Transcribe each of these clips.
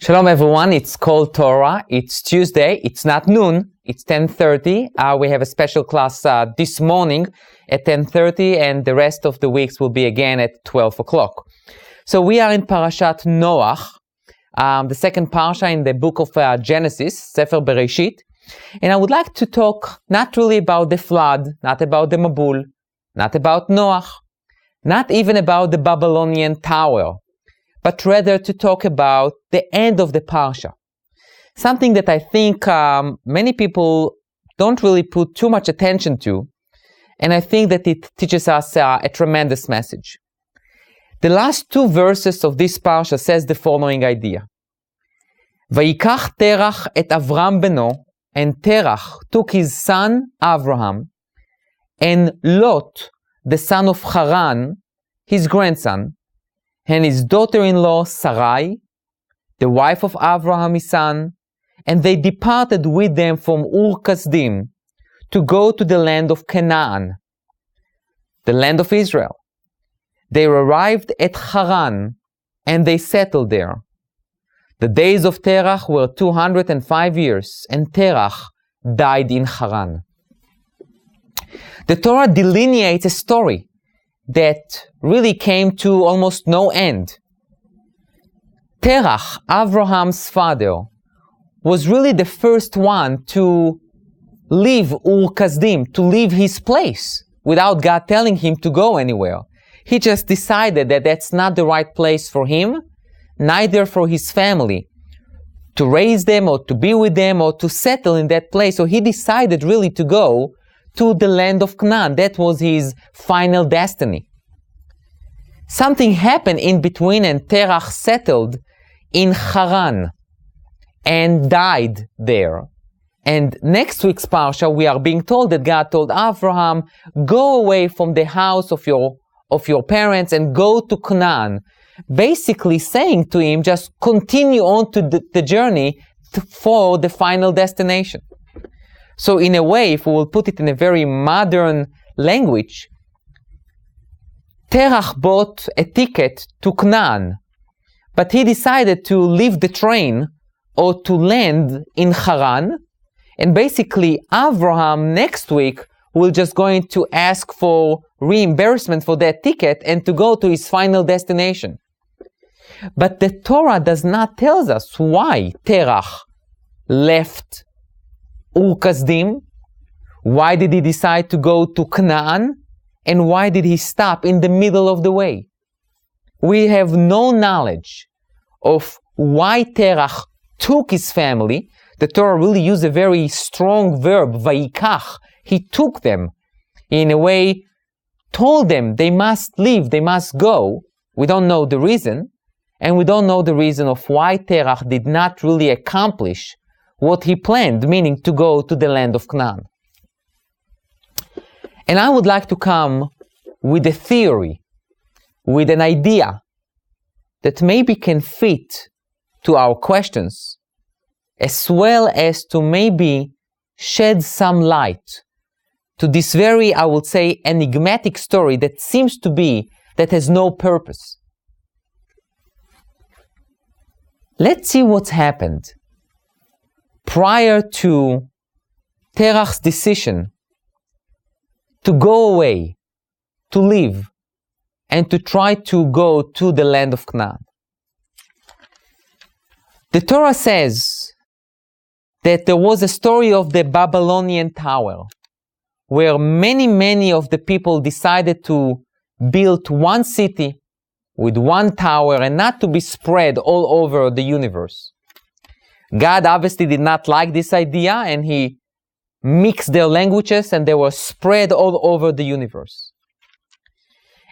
Shalom everyone, it's called Torah. It's Tuesday, it's not noon, it's 10:30. We have a special class this morning at 10:30 and the rest of the weeks will be again at 12 o'clock. So we are in Parashat Noach, the second parsha in the book of Genesis, Sefer Bereshit. And I would like to talk not really about the flood, not about the Mabul, not about Noach, not even about the Babylonian tower, but rather to talk about the end of the parsha. Something that I think many people don't really put too much attention to, and I think that it teaches us a tremendous message. The last two verses of this parsha says the following idea. Vayikach Terach et Avram beno, and Terach took his son Abraham, and Lot, the son of Haran, his grandson, and his daughter-in-law Sarai, the wife of Abraham his son, and they departed with them from Ur-Kasdim to go to the land of Canaan, the land of Israel. They arrived at Haran, and they settled there. The days of Terach were 205 years, and Terach died in Haran. The Torah delineates a story that really came to almost no end. Terach, Abraham's father, was really the first one to leave Ur-Kasdim, to leave his place, without God telling him to go anywhere. He just decided that that's not the right place for him, neither for his family, to raise them or to be with them or to settle in that place. So he decided really to go to the land of Canaan. That was his final destiny. Something happened in between, and Terach settled in Haran and died there. And next week's parsha, we are being told that God told Abraham, go away from the house of your parents and go to Canaan. Basically saying to him, just continue on to the journey for the final destination. So in a way, if we will put it in a very modern language, Terach bought a ticket to Canaan, but he decided to leave the train or to land in Haran, and basically Abraham next week will just going to ask for reimbursement for that ticket and to go to his final destination. But the Torah does not tell us why Terach left Ur-Kasdim, why did he decide to go to Canaan, and why did he stop in the middle of the way. We have no knowledge of why Terach took his family. The Torah really used a very strong verb, vayikach. He took them, in a way, told them they must leave, they must go. We don't know the reason. And we don't know the reason of why Terach did not really accomplish what he planned, meaning to go to the land of Canaan. And I would like to come with a theory, with an idea that maybe can fit to our questions, as well as to maybe shed some light to this very, I would say, enigmatic story that seems to be, that has no purpose. Let's see what's happened prior to Terach's decision to go away, to leave, and to try to go to the land of Canaan. The Torah says that there was a story of the Babylonian tower, where many of the people decided to build one city with one tower and not to be spread all over the universe. God obviously did not like this idea, and he mixed their languages and they were spread all over the universe.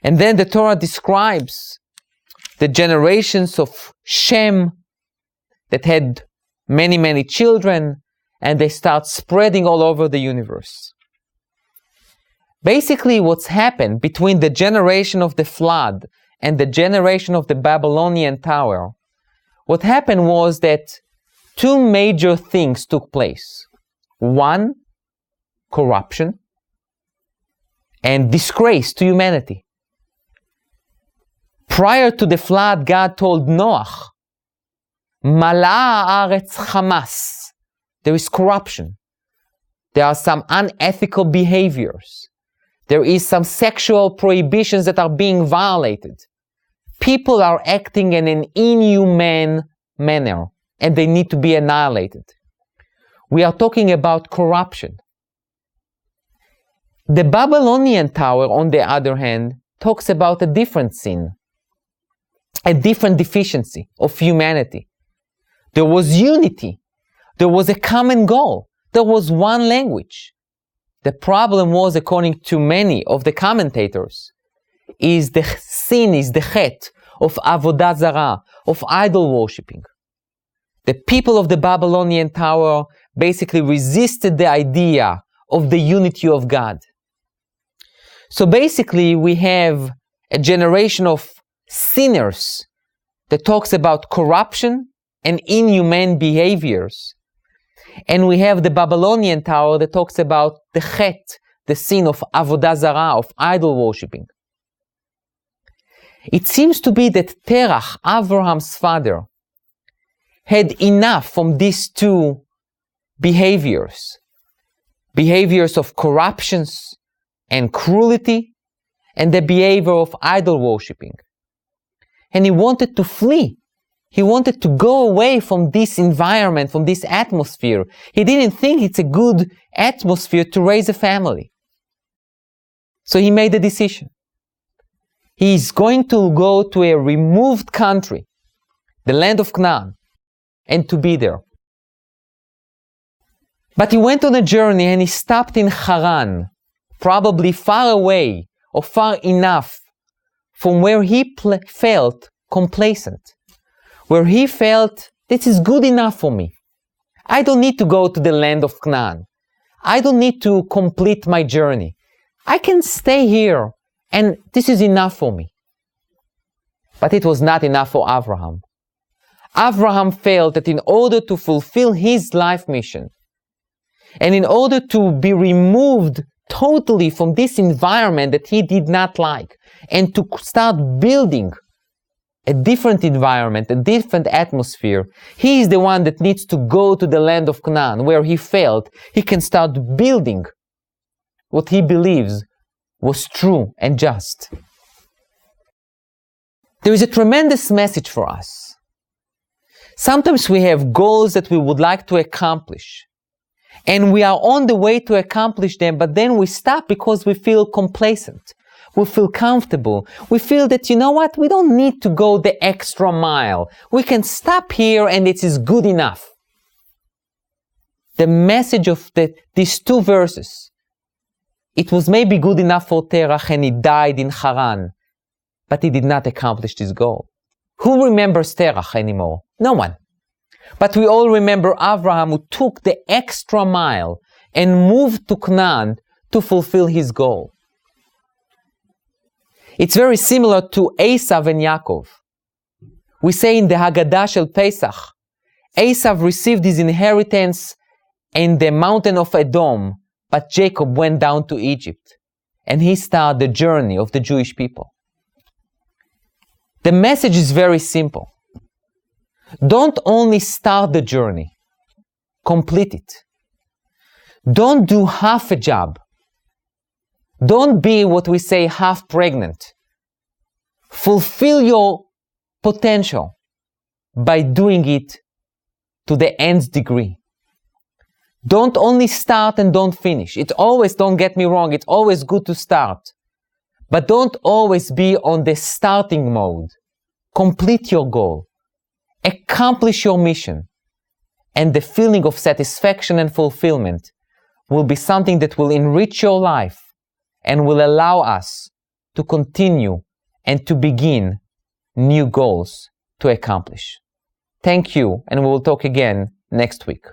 And then the Torah describes the generations of Shem that had many children, and they start spreading all over the universe. Basically, what's happened between the generation of the flood and the generation of the Babylonian tower, what happened was that two major things took place. One, corruption, and disgrace to humanity. Prior to the flood, God told Noach Mala'a haaretz chamas. There is corruption. There are some unethical behaviors. There is some sexual prohibitions that are being violated. People are acting in an inhumane manner, and they need to be annihilated. We are talking about corruption. The Babylonian Tower, on the other hand, talks about a different sin, a different deficiency of humanity. There was unity. There was a common goal. There was one language. The problem was, according to many of the commentators, is the sin, is the chet of avodah zarah, of idol worshipping. The people of the Babylonian Tower basically resisted the idea of the unity of God. So basically we have a generation of sinners that talks about corruption and inhumane behaviors. And we have the Babylonian Tower that talks about the chet, the sin of avodah zarah, of idol worshipping. It seems to be that Terach, Abraham's father, had enough from these two behaviors of corruptions and cruelty, and the behavior of idol worshipping. And he wanted to flee. He wanted to go away from this environment, from this atmosphere. He didn't think it's a good atmosphere to raise a family. So he made a decision. He's going to go to a removed country, the land of Canaan, and to be there. But he went on a journey and he stopped in Haran, probably far away or far enough from where he felt complacent, where he felt, this is good enough for me. I don't need to go to the land of Canaan. I don't need to complete my journey. I can stay here and this is enough for me. But it was not enough for Abraham. Abraham felt that in order to fulfill his life mission, and in order to be removed totally from this environment that he did not like, and to start building a different environment, a different atmosphere, he is the one that needs to go to the land of Canaan, where he felt he can start building what he believes was true and just. There is a tremendous message for us. Sometimes we have goals that we would like to accomplish, and we are on the way to accomplish them, but then we stop because we feel complacent. We feel comfortable. We feel that, you know what, we don't need to go the extra mile. We can stop here and it is good enough. The message of these two verses, it was maybe good enough for Terach and he died in Haran, but he did not accomplish this goal. Who remembers Terach anymore? No one. But we all remember Abraham, who took the extra mile and moved to Canaan to fulfill his goal. It's very similar to Esav and Yaakov. We say in the Haggadah Shel Pesach, Esav received his inheritance in the mountain of Edom, but Jacob went down to Egypt, and he started the journey of the Jewish people. The message is very simple. Don't only start the journey, complete it. Don't do half a job. Don't be what we say half pregnant. Fulfill your potential by doing it to the nth degree. Don't only start and don't finish. It's always, don't get me wrong, it's always good to start. But don't always be on the starting mode. Complete your goal. Accomplish your mission. And the feeling of satisfaction and fulfillment will be something that will enrich your life and will allow us to continue and to begin new goals to accomplish. Thank you, and we will talk again next week.